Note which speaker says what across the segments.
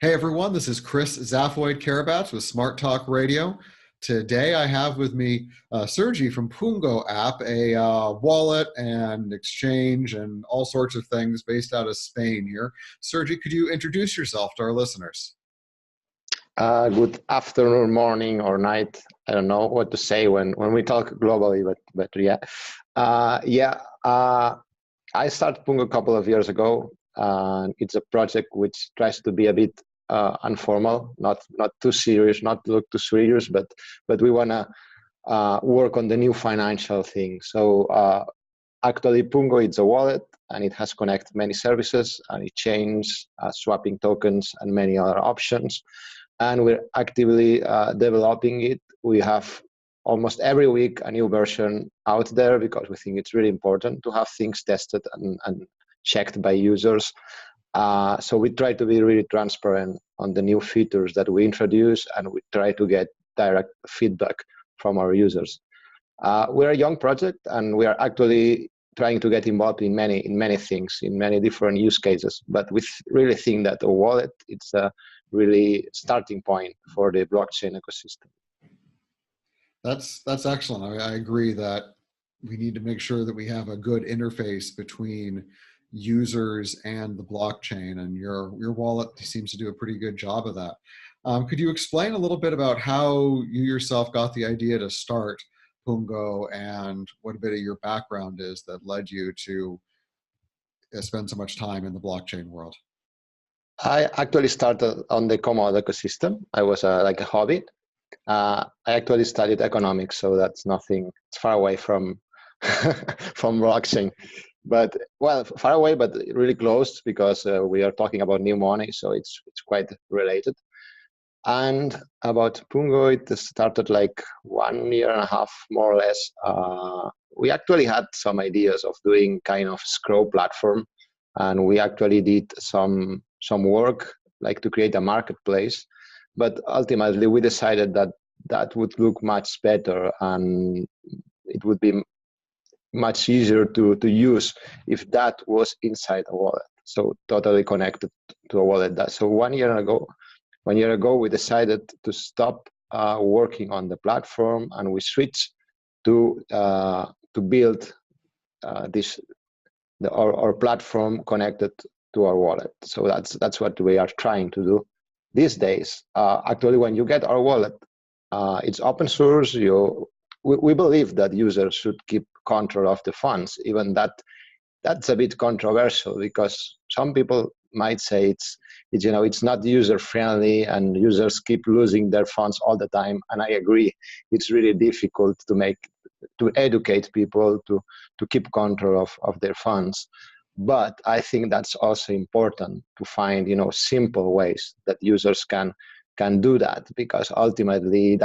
Speaker 1: Hey everyone, this is Chris Zafoid-Karabats with SmartTalk Radio. Today I have with me Sergi from Pungo app, a wallet and exchange and all sorts of things based out of Spain here. Sergi, could you introduce yourself to our listeners?
Speaker 2: Good afternoon, morning, or night. I don't know what to say when we talk globally, but yeah. I started Pungo a couple of years ago. It's a project which tries to be a bit informal, not too serious, not look too serious, but we want to work on the new financial thing. So actually, Pungo is a wallet, and it has connected many services, and it changes swapping tokens and many other options. And we're actively developing it. We have almost every week a new version out there because we think it's really important to have things tested and checked by users. So we try to be really transparent on the new features that we introduce, and we try to get direct feedback from our users. We're a young project, and we are actually trying to get involved in many things, in many different use cases. But we really think that a wallet, it's a really starting point for the blockchain ecosystem.
Speaker 1: That's excellent. I agree that we need to make sure that we have a good interface between users and the blockchain, and your wallet seems to do a pretty good job of that. Could you explain a little bit about how you yourself got the idea to start Pungo and what a bit of your background is that led you to spend so much time in the blockchain world?
Speaker 2: I actually started on the Compte ecosystem. I was like a hobby. I actually studied economics, so that's nothing. It's far away from from blockchain, but well, far away, but really close because we are talking about new money, so it's quite related. And about Pungo, it started like 1.5 years, more or less. We actually had some ideas of doing kind of scroll platform, and we actually did some work like to create a marketplace. But ultimately, we decided that that would look much better, and it would be much easier to use if that was inside a wallet. So totally connected to a wallet. So 1 year ago, we decided to stop working on the platform, and we switched to build our platform connected to our wallet. So that's what we are trying to do these days. Actually, when you get our wallet, it's open source. We believe that users should keep control of the funds. Even that's a bit controversial because some people might say it's not user friendly and users keep losing their funds all the time. And I agree, it's really difficult to educate people to keep control of their funds. But I think that's also important to find simple ways that users can do that, because ultimately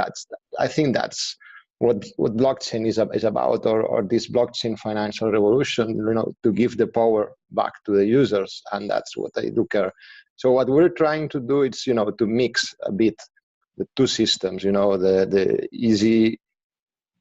Speaker 2: I think that's what blockchain is about, or this blockchain financial revolution, to give the power back to the users, and that's what I do care. So what we're trying to do is to mix a bit the two systems, the easy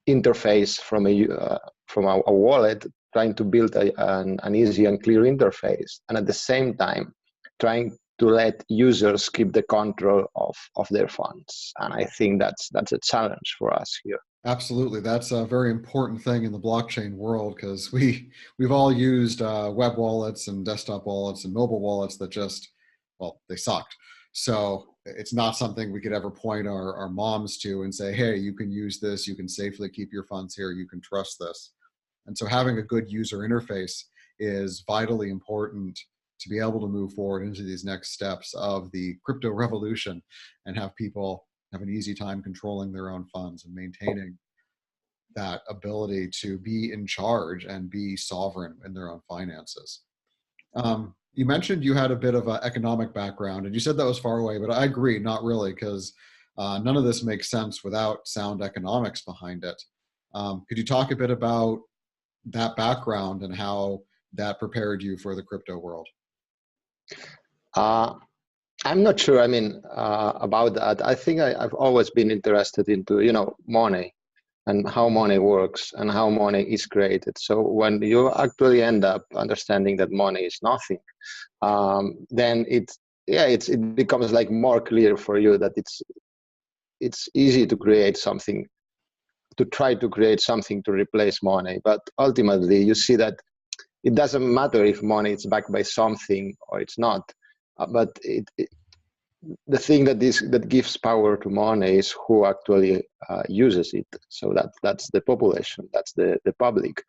Speaker 2: interface from a wallet, trying to build an easy and clear interface, and at the same time trying to let users keep the control of their funds. And I think that's a challenge for us here.
Speaker 1: Absolutely. That's a very important thing in the blockchain world, because we've all used web wallets and desktop wallets and mobile wallets that they sucked. So it's not something we could ever point our moms to and say, hey, you can use this, you can safely keep your funds here, you can trust this. And so having a good user interface is vitally important to be able to move forward into these next steps of the crypto revolution and have people have an easy time controlling their own funds and maintaining that ability to be in charge and be sovereign in their own finances. You mentioned you had a bit of an economic background, and you said that was far away, but I agree, not really, because none of this makes sense without sound economics behind it. Could you talk a bit about that background and how that prepared you for the crypto world?
Speaker 2: I'm not sure. About that. I think I've always been interested into, money and how money works and how money is created. So when you actually end up understanding that money is nothing, then yeah, it becomes like more clear for you that it's easy to create something, to try to create something to replace money, but ultimately you see that it doesn't matter if money is backed by something or it's not. But the thing that gives power to money is who actually uses it. So that's the population, that's the public.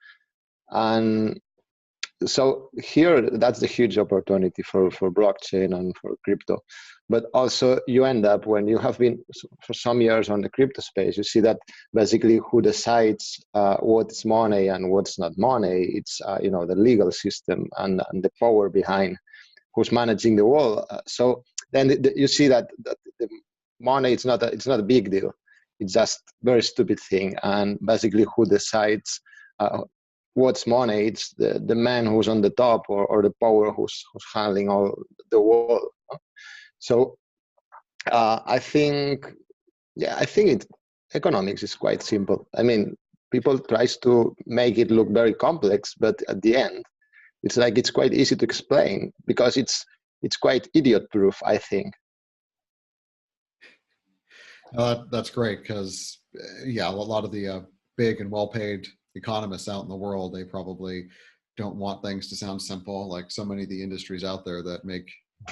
Speaker 2: And so here, that's the huge opportunity for blockchain and for crypto. But also you end up, when you have been for some years on the crypto space, you see that basically who decides what's money and what's not money, it's the legal system and the power behind who's managing the wall. So then you see that the money, it's not a big deal. It's just very stupid thing. And basically who decides what's money, it's the man who's on the top, or the power who's handling all the wall. So I think economics is quite simple. I mean, people tries to make it look very complex, but at the end, it's quite easy to explain, because it's quite idiot proof, I think.
Speaker 1: That's great because, yeah, a lot of the big and well-paid economists out in the world, they probably don't want things to sound simple, like so many of the industries out there that make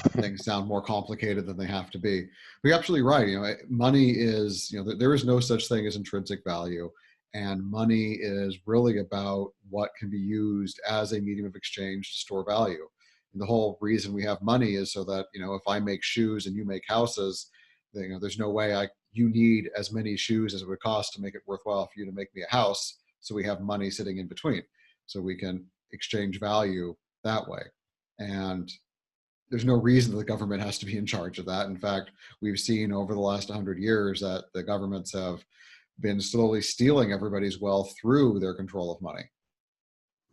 Speaker 1: things sound more complicated than they have to be. But you're absolutely right. Money is, there is no such thing as intrinsic value. And money is really about what can be used as a medium of exchange to store value. And the whole reason we have money is so that, if I make shoes and you make houses, there's no way you need as many shoes as it would cost to make it worthwhile for you to make me a house. So we have money sitting in between, so we can exchange value that way. And there's no reason that the government has to be in charge of that. In fact, we've seen over the last 100 years that the governments have been slowly stealing everybody's wealth through their control of money.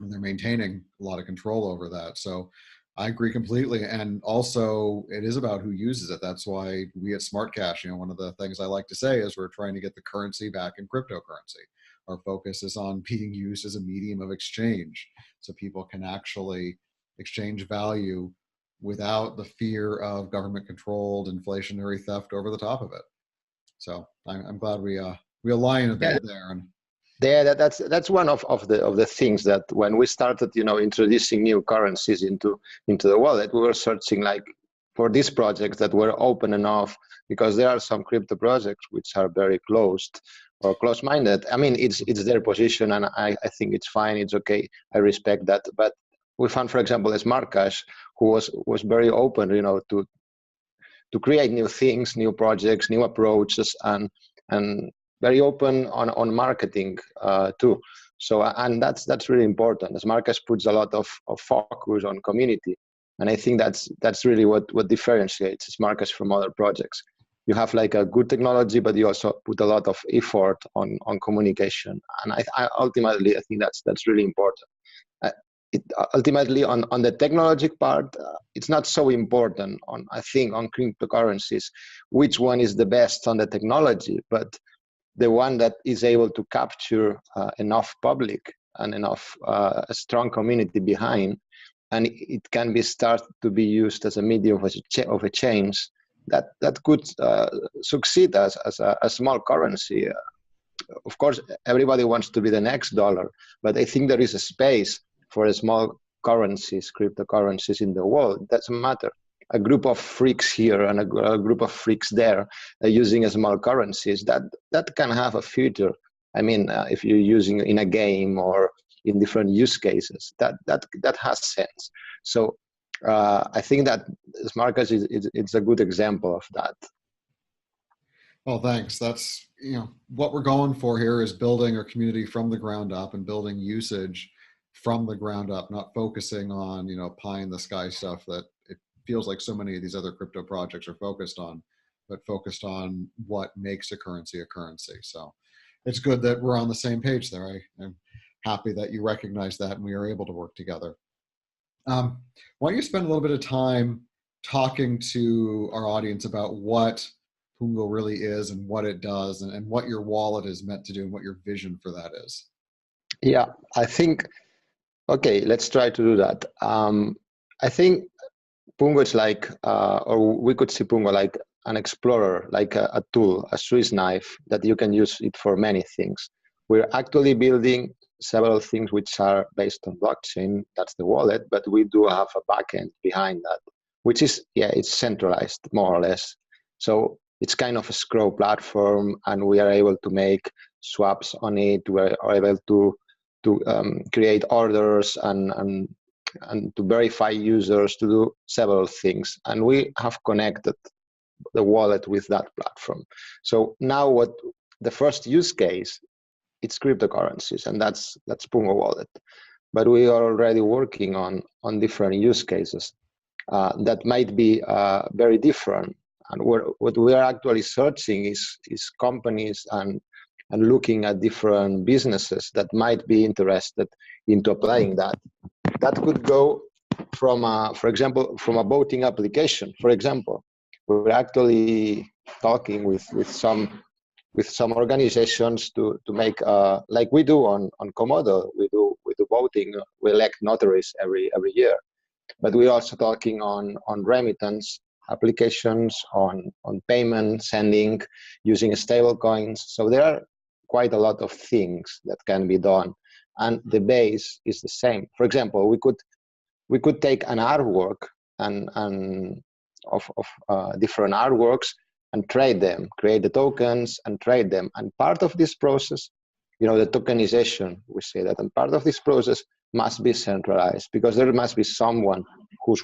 Speaker 1: And they're maintaining a lot of control over that. So I agree completely. And also, it is about who uses it. That's why we at SmartCash, one of the things I like to say is we're trying to get the currency back in cryptocurrency. Our focus is on being used as a medium of exchange, so people can actually exchange value without the fear of government-controlled inflationary theft over the top of it. So I'm glad we align a bit there. And
Speaker 2: yeah, that's one of the things that when we started, introducing new currencies into the wallet, we were searching like for these projects that were open enough, because there are some crypto projects which are very closed or close-minded. I mean, it's their position, and I think it's fine, it's okay, I respect that. But we found, for example, a SmartCash who was very open, to create new things, new projects, new approaches, and very open on marketing too. So, and that's really important. SmartCash puts a lot of focus on community, and I think that's really what differentiates SmartCash from other projects. You have like a good technology, but you also put a lot of effort on communication, and I ultimately I think that's really important. Ultimately on the technology part, it's not so important I think on cryptocurrencies which one is the best on the technology, but the one that is able to capture enough public and enough a strong community behind, and it can be started to be used as a medium of a change that could succeed as a small currency. Of course, everybody wants to be the next dollar, but I think there is a space for a small currencies, cryptocurrencies in the world. It doesn't matter. A group of freaks here and a group of freaks there using a small currencies, that can have a future. I mean, if you're using in a game or in different use cases, that has sense. So I think that SmartCash it's a good example of that.
Speaker 1: well, thanks. That's what we're going for here is building our community from the ground up and building usage from the ground up, not focusing on pie in the sky stuff that it feels like so many of these other crypto projects are focused on, but focused on what makes a currency. So it's good that we're on the same page there. I'm happy that you recognize that and we are able to work together. Why don't you spend a little bit of time talking to our audience about what Pungo really is and what it does, and what your wallet is meant to do and what your vision for that is?
Speaker 2: Yeah, I think, okay, let's try to do that. I think Pungo is like, or we could see Pungo like an explorer, like a tool, a Swiss knife that you can use it for many things. We're actually building several things which are based on blockchain. That's the wallet, but we do have a backend behind that, which is, it's centralized more or less. So it's kind of a scroll platform, and we are able to make swaps on it. We're able to create orders and to verify users, to do several things. And we have connected the wallet with that platform. So now what the first use case, it's cryptocurrencies, and that's Pungo Wallet. But we are already working on different use cases that might be very different. And what we are actually searching is companies and looking at different businesses that might be interested into applying that. That could go from, for example, from a voting application. For example, we're actually talking with some organizations to make like we do on Komodo. We do voting. We elect notaries every year, but we're also talking on remittance applications, on payment sending using stable coins. So there are quite a lot of things that can be done, and the base is the same. For example, we could take an artwork and of different artworks and trade them, create the tokens and trade them. And part of this process, the tokenization, we say that, and part of this process must be centralized, because there must be someone who's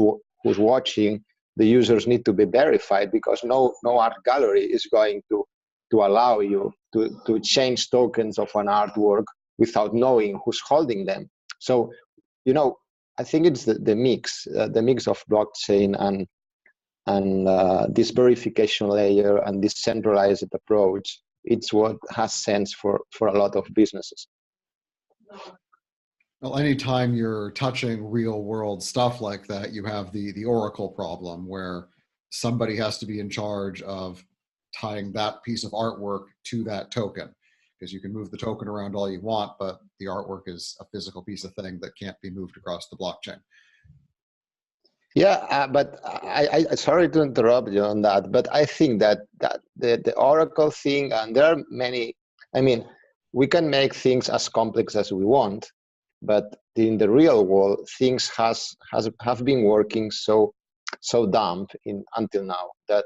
Speaker 2: watching. The users need to be verified, because no art gallery is going to allow you to change tokens of an artwork without knowing who's holding them. So, I think it's the mix of blockchain and this verification layer and this centralized approach. It's what has sense for a lot of businesses.
Speaker 1: Well, anytime you're touching real world stuff like that, you have the Oracle problem, where somebody has to be in charge of tying that piece of artwork to that token, because you can move the token around all you want, but the artwork is a physical piece of thing that can't be moved across the blockchain.
Speaker 2: Yeah, but I sorry to interrupt you on that, but I think that the Oracle thing, and there are many. I mean, we can make things as complex as we want, but in the real world, things have been working so dumb until now, that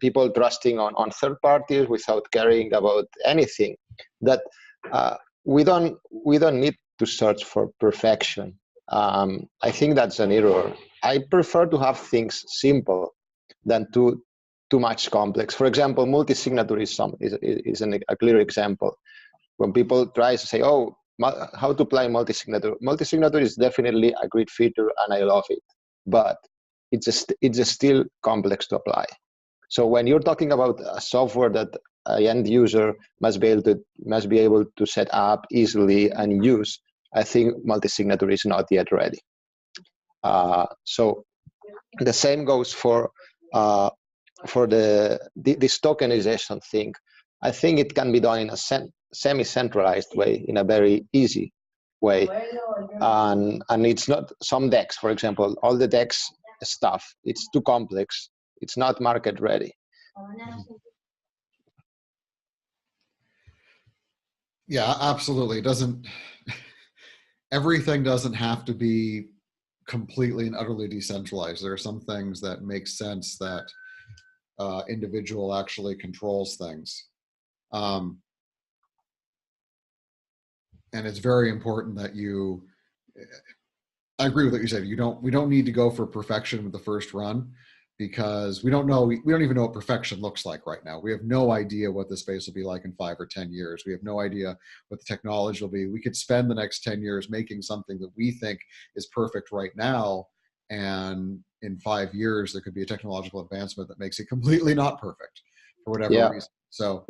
Speaker 2: people trusting on third parties without caring about anything. That we don't need to search for perfection. I think that's an error. I prefer to have things simple than too much complex. For example, multi-signature is a clear example. When people try to say, "Oh, how to apply multi-signature?" Multi-signature is definitely a great feature, and I love it, but it's still complex to apply. So when you're talking about a software that an end user must be able to set up easily and use, I think multi-signature is not yet ready. So the same goes for this tokenization thing. I think it can be done in a semi-centralized way, in a very easy way, and it's not some DEX, for example, all the DEX stuff. It's too complex. It's not market ready.
Speaker 1: Yeah, absolutely. It doesn't. Everything doesn't have to be completely and utterly decentralized. There are some things that make sense that individual actually controls things, and it's very important that you. I agree with what you said. We don't need to go for perfection with the first run, because we don't know. We don't even know what perfection looks like right now. We have no idea what the space will be like in 5 or 10 years. We have no idea what the technology will be. We could spend the next 10 years making something that we think is perfect right now, and in 5 years there could be a technological advancement that makes it completely not perfect for whatever reason. So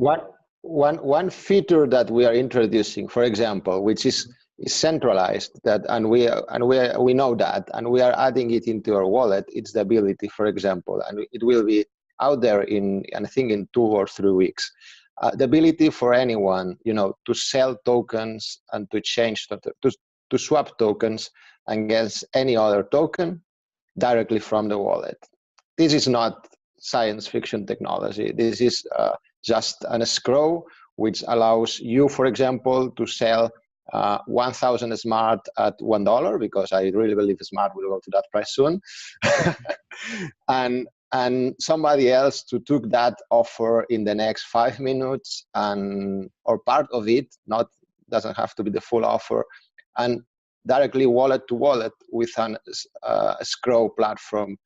Speaker 2: one feature that we are introducing, for example, which is centralized, that and we know that, and we are adding it into our wallet. It's the ability, for example, and it will be out there I think in 2 or 3 weeks, the ability for anyone to sell tokens and to change to swap tokens against any other token directly from the wallet. This is not science fiction technology. This is just an escrow which allows you, for example, to sell 1,000 Smart at $1, because I really believe Smart will go to that price soon. and somebody else to took that offer in the next 5 minutes, and or part of it, not doesn't have to be the full offer, and directly wallet to wallet with an escrow platform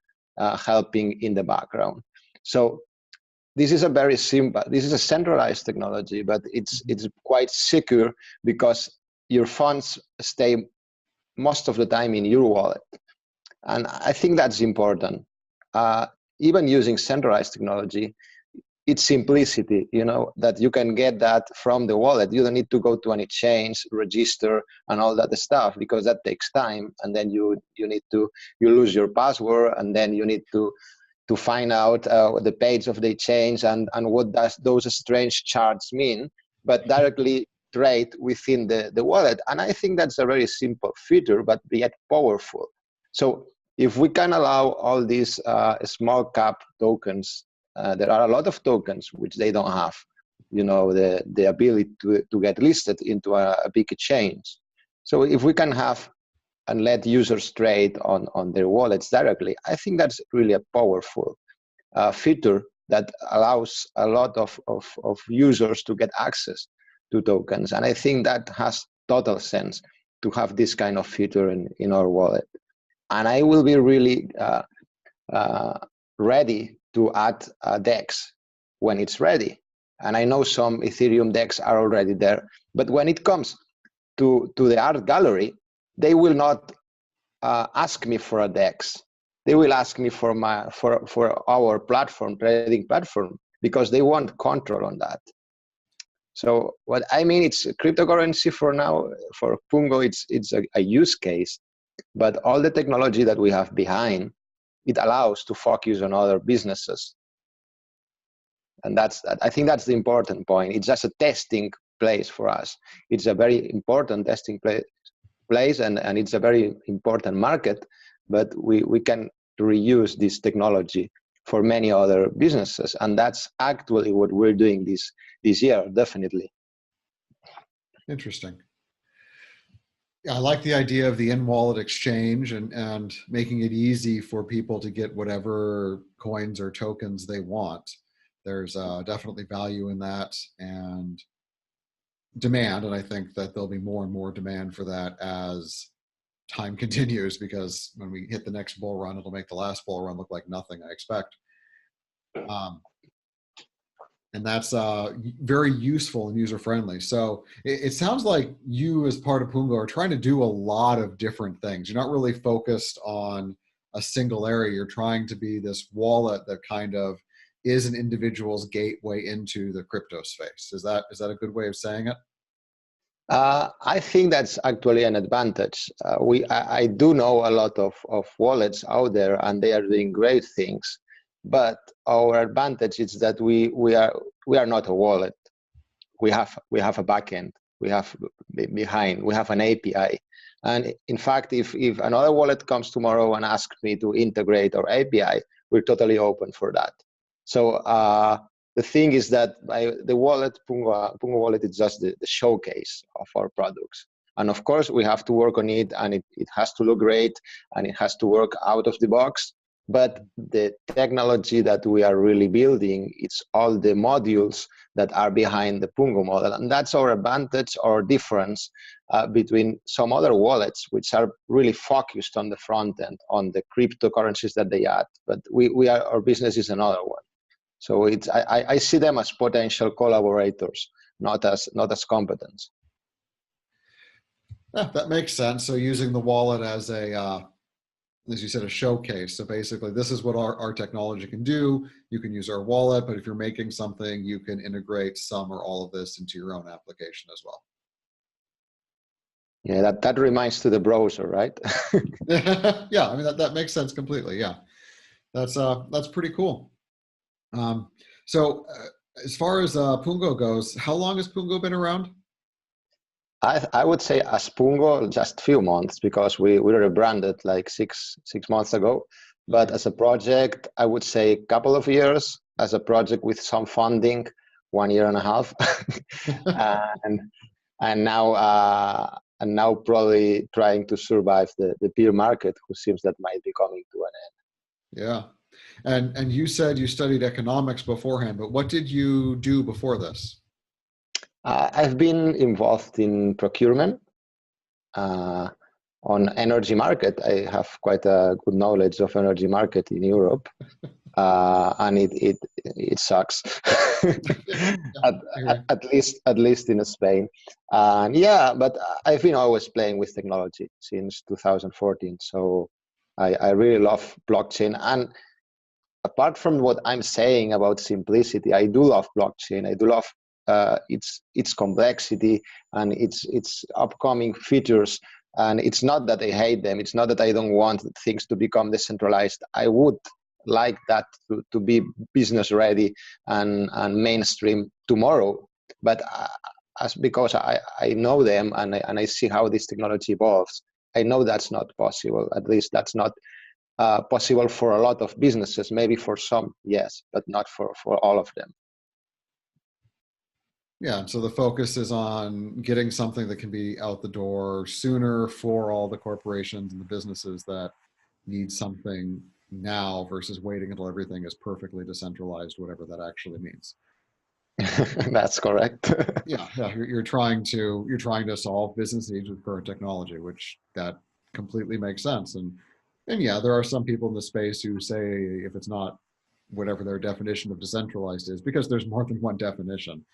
Speaker 2: helping in the background. So this is a very simple, this is a centralized technology, but it's quite secure because your funds stay most of the time in your wallet. And I think that's important. Even using centralized technology, it's simplicity, you know, that you can get that from the wallet. You don't need to go to an exchange, register, and all that stuff, because that takes time. And then you lose your password, and then you need to find out the page of the exchange and what does those strange charts mean, but directly trade within the wallet. And I think that's a very simple feature, but yet powerful. So if we can allow all these small cap tokens, there are a lot of tokens which they don't have, you know, the ability to get listed into a big exchange. So if we can have and let users trade on their wallets directly, I think that's really a powerful feature that allows a lot of users to get access to tokens. And I think that has total sense to have this kind of feature in our wallet. And I will be really ready to add DEX when it's ready. And I know some Ethereum DEX are already there, but when it comes to the art gallery, they will not ask me for a DEX. They will ask me for our platform, trading platform, because they want control on that. So what I mean, it's cryptocurrency for now. For Pungo, it's a use case, but all the technology that we have behind, it allows to focus on other businesses. And I think that's the important point. It's just a testing place for us. It's a very important testing place, and it's a very important market, but we can reuse this technology for many other businesses. And that's actually what we're doing this year, definitely.
Speaker 1: Interesting. Yeah, I like the idea of the in-wallet exchange and making it easy for people to get whatever coins or tokens they want. There's definitely value in that and demand, and I think that there'll be more and more demand for that as time continues, because when we hit the next bull run, it'll make the last bull run look like nothing, I expect. And that's very useful and user-friendly. So it sounds like you, as part of Pungo, are trying to do a lot of different things. You're not really focused on a single area. You're trying to be this wallet that kind of is an individual's gateway into the crypto space. Is that a good way of saying it?
Speaker 2: I think that's actually an advantage. I do know a lot of wallets out there, and they are doing great things. But our advantage is that we are not a wallet. We have a backend. We have an API. And in fact, if another wallet comes tomorrow and asks me to integrate our API, we're totally open for that. So the thing is that the wallet, Pungo wallet, is just the showcase of our products. And of course, we have to work on it, and it has to look great, and it has to work out of the box. But the technology that we are really building, it's all the modules that are behind the Pungo model. And that's our advantage or difference between some other wallets, which are really focused on the front end, on the cryptocurrencies that they add. But our business is another one. So I see them as potential collaborators, not as competence.
Speaker 1: Yeah, that makes sense. So using the wallet as as you said, a showcase. So basically, this is what our technology can do. You can use our wallet, but if you're making something, you can integrate some or all of this into your own application as well.
Speaker 2: Yeah, that reminds to the browser, right?
Speaker 1: Yeah, I mean that makes sense completely. Yeah, that's pretty cool. So as far as Pungo goes, how long has Pungo been around?
Speaker 2: I would say as Pungo just few months because we rebranded like six months ago. But
Speaker 1: Okay.
Speaker 2: as a project, I would say a couple of years. As a project with some funding, 1 year and a half, and and now probably trying to survive the beer market, who seems that might be coming to an
Speaker 1: Yeah. And you said you studied economics beforehand, but what did you do before this?
Speaker 2: end. I've been involved in procurement. Uh, on energy market, I have quite a good knowledge of energy market in Europe, and it sucks. at,
Speaker 1: Yeah.
Speaker 2: at least in Spain, and yeah, but I've been always playing with technology since 2014. So I really love blockchain, and apart from what I'm saying about simplicity, I do love blockchain. I do love its complexity and its upcoming features. And it's not that I hate them. It's not that I don't want things to become decentralized. I would like that to be business ready and mainstream tomorrow. But as because I know them and I see how this technology evolves, I know that's not possible. At least that's not possible for a lot of businesses. Maybe for some, yes, but not for all of them.
Speaker 1: Yeah, so the focus is on getting something that can be out the door sooner for all the corporations and the businesses that need something now versus waiting until everything is perfectly decentralized, whatever that actually means.
Speaker 2: That's correct.
Speaker 1: Yeah, yeah, you're trying to solve business needs with current technology, which that completely makes sense. And yeah, there are some people in the space who say if it's not whatever their definition of decentralized is, because there's more than one definition,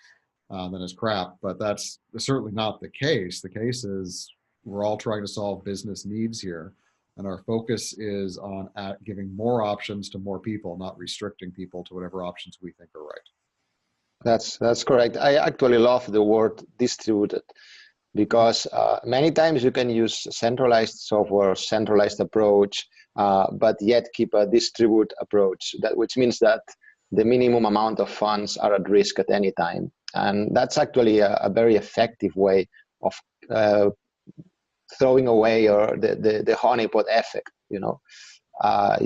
Speaker 1: then it's crap. But that's certainly not the case. The case is we're all trying to solve business needs here, and our focus is on giving more options to more people, not restricting people to whatever options we think are right.
Speaker 2: That's correct. I actually love the word distributed because many times you can use centralized software, centralized approach, but yet keep a distribute approach. That which means that the minimum amount of funds are at risk at any time, and that's actually a very effective way of uh, throwing away or the honeypot effect. Uh,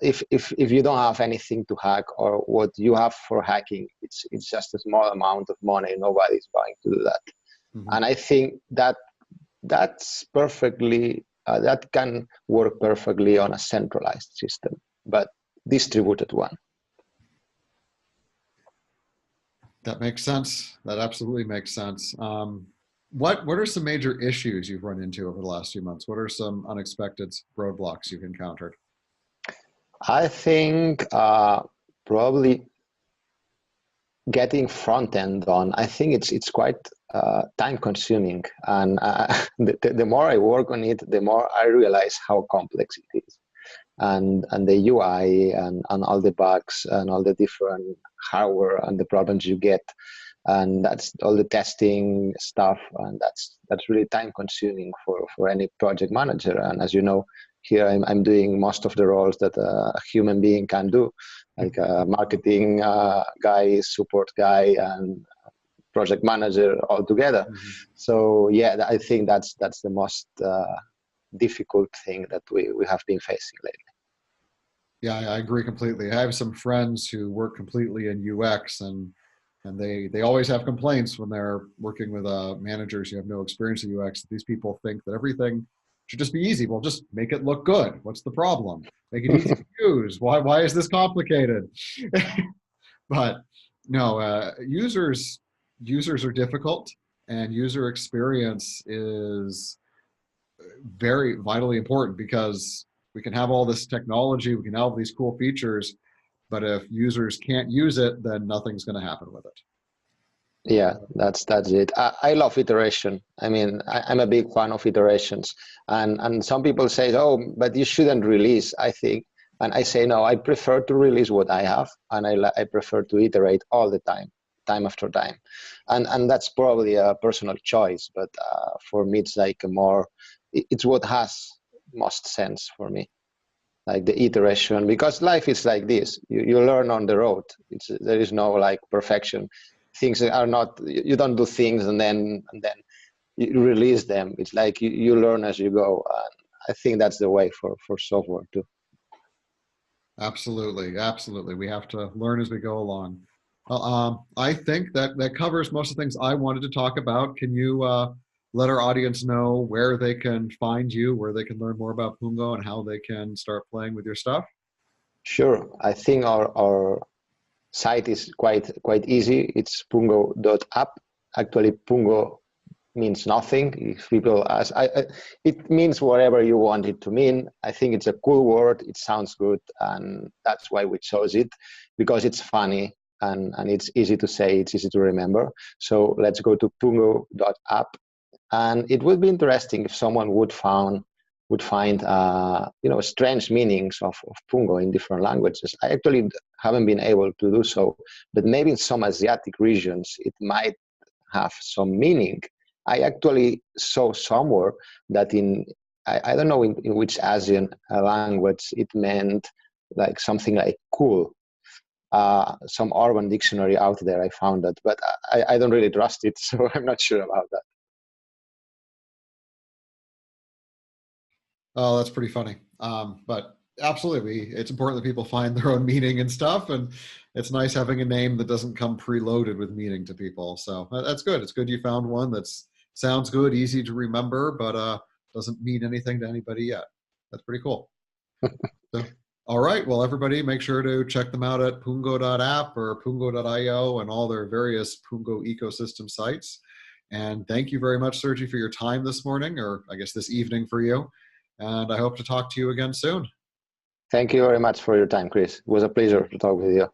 Speaker 2: if you don't have anything to hack or what you have for hacking, it's just a small amount of money. Nobody's going to do that.
Speaker 1: Mm-hmm.
Speaker 2: And I think that's perfectly that can work perfectly on a centralized system, but distributed one.
Speaker 1: That makes sense. That absolutely makes sense. What are some major issues you've run into over the last few months? What are some unexpected roadblocks you've encountered?
Speaker 2: I think probably getting front end on. I think it's quite time consuming, and the more I work on it, the more I realize how complex it is, and the UI and all the bugs and all the different hardware and the problems you get, and that's all the testing stuff, and that's really time consuming for any project manager. And as you know, here I'm doing most of the roles that a human being can do, like a marketing guy, support guy, and project manager all together.
Speaker 1: Mm-hmm.
Speaker 2: So yeah, I think that's the most difficult thing that we have been facing lately.
Speaker 1: Yeah, I agree completely. I have some friends who work completely in UX, and they always have complaints when they're working with managers who have no experience in UX. These people think that everything should just be easy. Well, just make it look good. What's the problem? Make it easy to use. Why is this complicated? But no, users are difficult, and user experience is very vitally important because we can have all this technology, we can have all these cool features, but if users can't use it, then nothing's going to happen with it.
Speaker 2: Yeah, that's it. I love iteration. I mean, I'm a big fan of iterations, and some people say, oh, but you shouldn't release. I think, and I say no. I prefer to release what I have, and I prefer to iterate all the time, time after time, and that's probably a personal choice. But for me, it's like a more, it's what has most sense for me, like the iteration, because life is like this. You learn on the road. There is no like perfection. Things are not, you don't do things and then you release them. It's like you learn as you go. I think that's the way for software too.
Speaker 1: Absolutely, absolutely. We have to learn as we go along. Well, I think that covers most of the things I wanted to talk about. Can you let our audience know where they can find you, where they can learn more about Pungo, and how they can start playing with your stuff?
Speaker 2: Sure. I think our site is quite easy. It's pungo.app. Actually, Pungo means nothing. If people ask, it means whatever you want it to mean. I think it's a cool word. It sounds good, and that's why we chose it, because it's funny and it's easy to say. It's easy to remember. So let's go to pungo.app, and it would be interesting if someone would find strange meanings of Pungo in different languages. I actually haven't been able to do so, but maybe in some Asiatic regions it might have some meaning. I actually saw somewhere that I don't know in which Asian language it meant like something like cool. Some urban dictionary out there I found that, but I don't really trust it, so I'm not sure about that.
Speaker 1: Oh, that's pretty funny. But absolutely, it's important that people find their own meaning and stuff, and it's nice having a name that doesn't come preloaded with meaning to people. So that's good. It's good you found one that's sounds good, easy to remember, but doesn't mean anything to anybody yet. That's pretty cool. So, all right. Well, everybody, make sure to check them out at pungo.app or pungo.io and all their various Pungo ecosystem sites. And thank you very much, Sergi, for your time this morning, or I guess this evening for you. And I hope to talk to you again soon.
Speaker 2: Thank you very much for your time, Chris. It was a pleasure to talk with you.